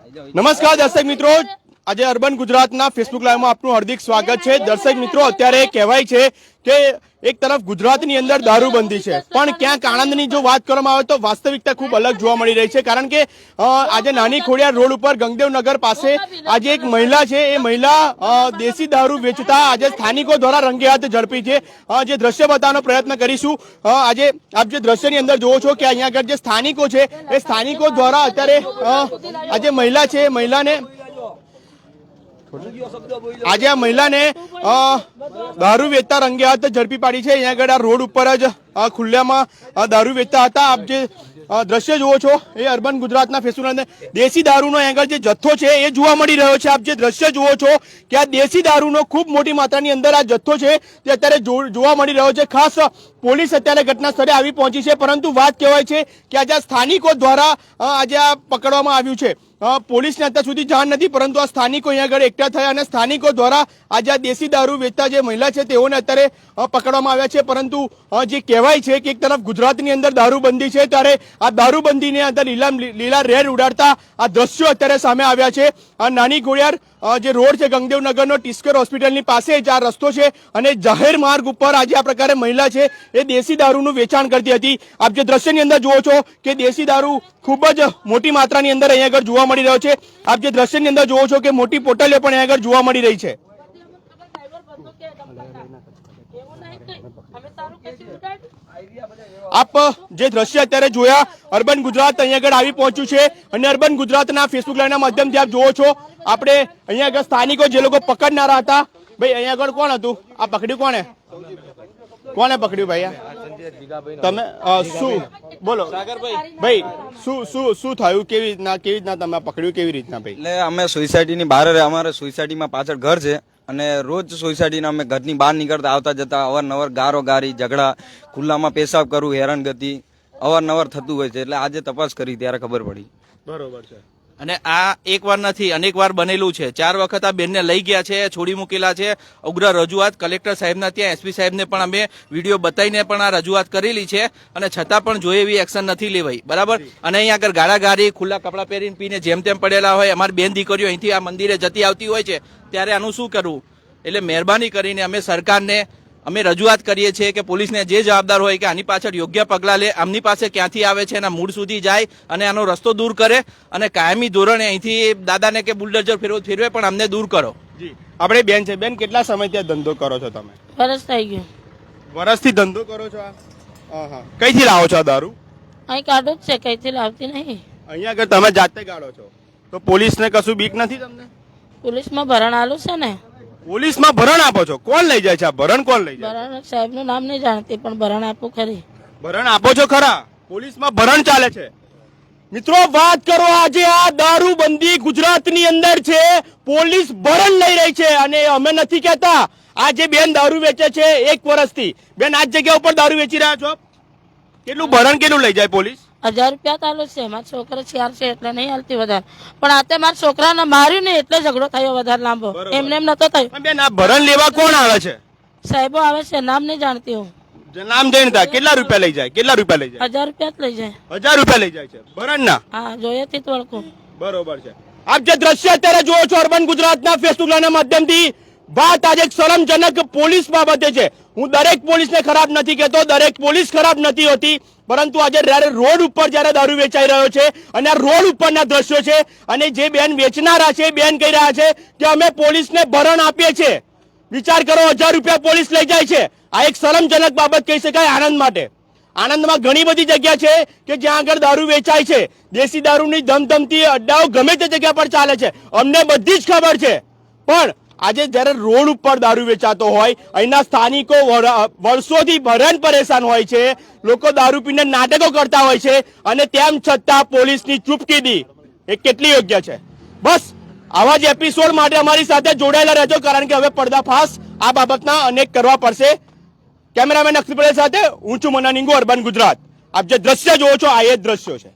નમસ્કાર દર્શક મિત્રો, આજે અર્બન ગુજરાતના ફેસબુક લાઈવમાં આપનું હાર્દિક સ્વાગત છે। દર્શક મિત્રો, અત્યારે કહેવાય છે કે એક તરફ ગુજરાતની અંદર દારૂબંધી છે, પણ ક્યાંક આણંદની જો વાત કરવામાં આવે તો વાસ્તવિકતા ખૂબ અલગ જોવા મળી રહી છે। કારણ કે આજે નાની ખોડિયાર રોડ ઉપર ગંગદેવનગર પાસે આજે એક મહિલા છે, એ મહિલા દેશી દારૂ વેચતા આજે સ્થાનિકો દ્વારા રંગે હાથ ઝડપી છે। જે દ્રશ્ય બતાવવાનો પ્રયત્ન કરીશું। આજે આપ જે દ્રશ્યની અંદર જોવો છો કે અહીંયા આગળ જે સ્થાનિકો છે એ સ્થાનિકો દ્વારા અત્યારે આજે મહિલા છે, મહિલાને આજે આ મહિલાને દારૂ વેચતા રંગે હાથ ઝડપી પાડી છે। અહીંયા આગળ આ રોડ ઉપર જ ખુલ્લામાં દારૂ વેચતા હતા। આપ જે દ્રશ્ય જુઓ છો એ અર્બન ગુજરાતના ફેસબુક અંદર દેશી દારૂનો આગળ જે જથ્થો છે એ જોવા મળી રહ્યો છે। આપ જે દ્રશ્ય જુઓ છો કે આ દેશી દારૂનો ખૂબ મોટી માત્રાની અંદર આ જથ્થો છે તે અત્યારે જોવા મળી રહ્યો છે। ખાસ પોલીસ અત્યારે ઘટના સ્થળે આવી પહોંચી છે, પરંતુ વાત કહેવાય છે કે આજે સ્થાનિકો દ્વારા આજે આ પકડવામાં આવ્યું છે। પોલીસને અત્યાર સુધી જાણ નથી, પરંતુ આ સ્થાનિકો અહીંયા આગળ એકઠા થયા અને સ્થાનિકો દ્વારા આજે આ દેશી દારૂ વેચતા જે મહિલા છે તેઓને અત્યારે પકડવામાં આવ્યા છે। પરંતુ જે કહેવાય છે કે એક તરફ ગુજરાતની અંદર દારૂબંધી છે, ત્યારે આ દારૂબંધીને અંદર લીલા રેડ ઉડાડતા આ દ્રશ્યો અત્યારે સામે આવ્યા છે। આ નાની ખોડિયાર જે રોડ છે ગંગદેવનગરનો ટિસ્કર હોસ્પિટલની પાસે જ આ રસ્તો છે અને જાહેર માર્ગ ઉપર આજે આ પ્રકારે મહિલા છે એ દેશી દારૂનું વેચાણ કરતી હતી। આપ જે દ્રશ્યની અંદર જુઓ છો કે દેશી દારૂ ખૂબ જ મોટી માત્રાની અંદર અહીંયા આગળ જોવા મળી રહ્યો છે। આપ જે દ્રશ્યની અંદર જુઓ છો કે મોટી પોટલીઓ પણ અહીંયા આગળ જોવા મળી રહી છે। આપ જે દ્રશ્ય અત્યારે જોયા, અર્બન ગુજરાત અહીંયા આગળ આવી પહોંચ્યું છે અને અર્બન ગુજરાતના ફેસબુક લાઈવના માધ્યમથી આપ જુઓ છો આપણે અહીંયા આગળ સ્થાનિકો જે લોકો પકડનારા હતા, ભાઈ અહીંયા આગળ કોણ હતું, આ પકડ્યું કોને પકડ્યું ભાઈ? તમે શું બોલો ભાઈ, શું થયું, કેવી રીતના તમે પકડ્યું, કેવી રીતના ભાઈ? એટલે અમે સોસાયટીની બહાર, અમારે સોસાયટીમાં પાછળ ઘર છે અને રોજ સોસાયટીના અમે ઘરની બહાર નીકળતા આવતા જતા અવારનવાર ગારો ગારી ઝઘડા, ખુલ્લામાં પેશાબ કરવું, હેરાનગતિ અવારનવાર થતું હોય છે। એટલે આજે તપાસ કરી ત્યારે ખબર પડી। બરોબર છે। અને આ એક વાર નથી, અનેક વાર બનેલું છે। 4 વખત આ બેનને લઈ ગયા છે, છોડી મૂકેલા છે। ઉગ્ર રજૂઆત કલેક્ટર સાહેબના ત્યાં, એસપી સાહેબને પણ અમે વિડીયો બતાવીને પણ આ રજૂઆત કરેલી છે અને છતાં પણ જોઈએ એવી એક્શન નથી લેવાઈ, બરાબર। અને અહીંયા આગળ ગાળાગાળી, ખુલ્લા કપડાં પહેરીને પીને જેમ તેમ પડેલા હોય, અમારી બેન દીકરીઓ અહીંથી આ મંદિરે જતી આવતી હોય છે, ત્યારે આનું શું કરવું? એટલે મહેરબાની કરીને અમે સરકારને અમે રજૂઆત કરીએ છીએ કે પોલીસને જે જવાબદાર હોય કે આની પાછળ યોગ્ય પગલાં લે, આમની પાસે ક્યાંથી આવે છે એના મૂળ સુધી જાય અને આનો રસ્તો દૂર કરે અને કાયમી ધોરણે અહીંથી દાદાને કે બુલડોઝર ફેરવે પણ અમને દૂર કરો। જી, આપણે બેન છે, બેન કેટલા સમયથી ધંધો કરો છો તમે? વરસ થઈ ગયું। વરસથી ધંધો કરો છો? હા, કઈથી લાવો છો આ દારૂ? અહીં કાઢો જ છે, કઈથી લાવતી નહીં। અહીંયા આગળ તમે જાતે કાઢો છો તો પોલીસને કશું બીક નથી તમને? પોલીસમાં ભરણ આલું છે ને। પોલીસમાં ભરણ આપો છો? કોણ લઈ જાય છે આ ભરણ? કોણ લઈ જાય? ભરણ સાહેબ નું નામ નહીં જાણતી, પણ ભરણ આપું ખરી। ભરણ આપો છો ખરા? પોલીસમાં ભરણ ચાલે છે? મિત્રો વાત કરો, આજે આ દારૂબંધી ગુજરાતની અંદર છે, પોલીસ ભરણ લઈ રહી છે અને અમે નથી કહેતા આ જે બેન દારૂ વેચે છે 1 વર્ષથી, બેન આ જગ્યા ઉપર દારૂ વેચી રહ્યા છો, કેટલું ભરણ કેટલું લઈ જાય પોલીસ? 1000 રૂપિયા ચાલુ છે। મારા છોકરા 4 છે એટલે નહીં હાલતી વધારે, પણ આતે મારા છોકરાને માર્યું ને એટલે ઝઘડો થયો વધારે લાંબો, એમને એમ નતો થયો। બેન આ ભરણ લેવા કોણ આવે છે? સાહેબો આવે છે, નામ નહીં જાણતી હું। નામ જાણતા કેટલા રૂપિયા લઈ જાય? કેટલા રૂપિયા લઈ જાય? 1000 રૂપિયા જ લઈ જાય। 1000 રૂપિયા લઈ જાય છે ભરણ ના? હા, જોઈએ થી વળખું। બરોબર છે। આપ જે દ્રશ્ય અત્યારે જોવો છો અર્બન ગુજરાતના ફેસબુક લાઈવના માધ્યમથી, વાત આજે શરમજનક પોલીસ બાબતે છે। હું દરેક પોલીસને ખરાબ નથી કહેતો, દરેક પોલીસ ખરાબ નથી હોતી, પરંતુ આજે રોડ ઉપર જયારે દારૂ વેચાઈ રહ્યો છે અને આ રોડ ઉપરના દ્રશ્યો છે અને જે બેન વેચનારા છે, બેન કહી રહ્યા છે કે અમે પોલીસને ભરણ આપીએ છીએ। વિચાર કરો, 1000 રૂપિયા પોલીસ લઈ જાય છે। આ એક શરમજનક બાબત કહી શકાય આણંદ માટે। આણંદમાં ઘણી બધી જગ્યા છે કે જ્યાં આગળ દારૂ વેચાય છે, દેશી દારૂની ધમધમતી અડ્ડાઓ ગમે તે જગ્યા પર ચાલે છે, અમને બધી જ ખબર છે। પણ આજે જયારે રોડ ઉપર દારૂ વેચાતો હોય, અહીંના સ્થાનિકો વર્ષોથી ભરણ પરેશાન હોય છે, લોકો દારૂ પીને નાટકો કરતા હોય છે અને તેમ છતાં પોલીસની ચૂપકીદી એ કેટલી યોગ્ય છે? બસ આવા જ એપિસોડ માટે અમારી સાથે જોડાયેલા રહેજો, કારણ કે હવે પર્દાફાશ આ બાબતના અનેક કરવા પડશે। કેમેરામેન અક્ષર પટેલ સાથે હું છું મના નિંગુ, અર્બન ગુજરાત। આપ જે દ્રશ્ય જોવો છો આ એ જ દ્રશ્યો છે।